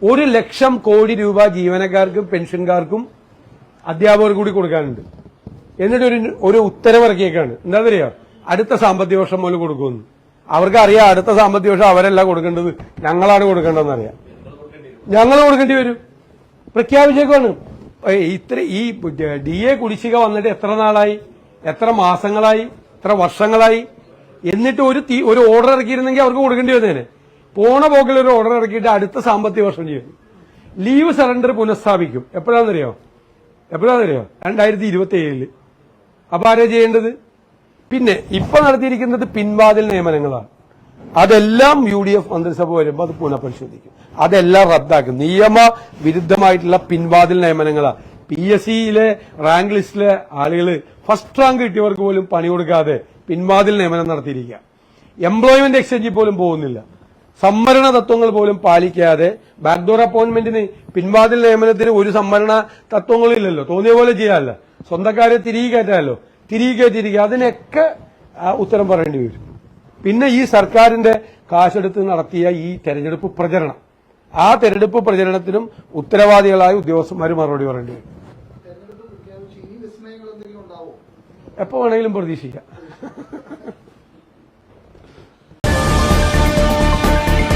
1,00,000 കോടി രൂപ ജീവനക്കാർക്കും പെൻഷൻകാർക്കും അധ്യാപകർ കൂടി കൊടുക്കാനുണ്ട്. എന്നിട്ട് ഒരു ഉത്തരവിറക്കിയേക്കാണ്. എന്താണെന്നറിയോ? അടുത്ത സാമ്പത്തിക വർഷം മുതൽ കൊടുക്കുമെന്ന്. അവർക്കറിയാം അടുത്ത സാമ്പത്തിക വർഷം അവരല്ല കൊടുക്കേണ്ടത്, ഞങ്ങളാണ് കൊടുക്കേണ്ടതെന്ന് അറിയാം. ഞങ്ങൾ കൊടുക്കേണ്ടി വരും. പ്രഖ്യാപിച്ചേക്കാണ്. ഈ DA കുടിശ്ശിക വന്നിട്ട് എത്ര നാളായി, എത്ര മാസങ്ങളായി, എത്ര വർഷങ്ങളായി? എന്നിട്ട് ഒരു ഓർഡർ ഇറക്കിയിരുന്നെങ്കിൽ അവർക്ക് കൊടുക്കേണ്ടി വന്നേനെ. പോണ പോക്കിൽ ഒരു ഓർഡർ ഇറക്കിയിട്ട് അടുത്ത സാമ്പത്തിക വർഷം ചെയ്യും. ലീവ് സറണ്ടർ പുനഃസ്ഥാപിക്കും. എപ്പോഴാണെന്നറിയോ? 2027. അപ്പൊ ആരാ ചെയ്യേണ്ടത്? പിന്നെ ഇപ്പൊ നടത്തിയിരിക്കുന്നത് പിൻവാതിൽ നിയമനങ്ങളാണ്. അതെല്ലാം UDF മന്ത്രിസഭ വരുമ്പോൾ അത് പുനഃപരിശോധിക്കും. അതെല്ലാം റദ്ദാക്കും. നിയമവിരുദ്ധമായിട്ടുള്ള പിൻവാതിൽ നിയമനങ്ങളാണ്. PSCയിലെ റാങ്ക് ലിസ്റ്റിലെ ആളുകൾ ഫസ്റ്റ് റാങ്ക് കിട്ടിയവർക്ക് പോലും പണി കൊടുക്കാതെ പിൻവാതിൽ നിയമനം നടത്തിയിരിക്കുക. എംപ്ലോയ്മെന്റ് എക്സ്ചേഞ്ചിൽ പോലും പോകുന്നില്ല. സംവരണ തത്വങ്ങൾ പോലും പാലിക്കാതെ ബാക്ക്ഡോർ അപ്പോയിന്റ്മെന്റിന്, പിൻവാതിൽ നിയമനത്തിന് ഒരു സംവരണ തത്വങ്ങളില്ലല്ലോ. തോന്നിയ പോലെ ചെയ്യാമല്ലോ. സ്വന്തക്കാരെ തിരികെ കയറ്റാമല്ലോ. തിരികെ കയറ്റിയിരിക്കുക. അതിനൊക്കെ ഉത്തരം പറയേണ്ടി വരും. പിന്നെ ഈ സർക്കാരിന്റെ കാശെടുത്ത് നടത്തിയ ഈ തെരഞ്ഞെടുപ്പ് പ്രചരണം, ആ തെരഞ്ഞെടുപ്പ് പ്രചരണത്തിനും ഉത്തരവാദികളായ ഉദ്യോഗസ്ഥന്മാർ മറുപടി പറയേണ്ടി വരും. എപ്പോ വേണമെങ്കിലും പ്രതീക്ഷിക്കാം.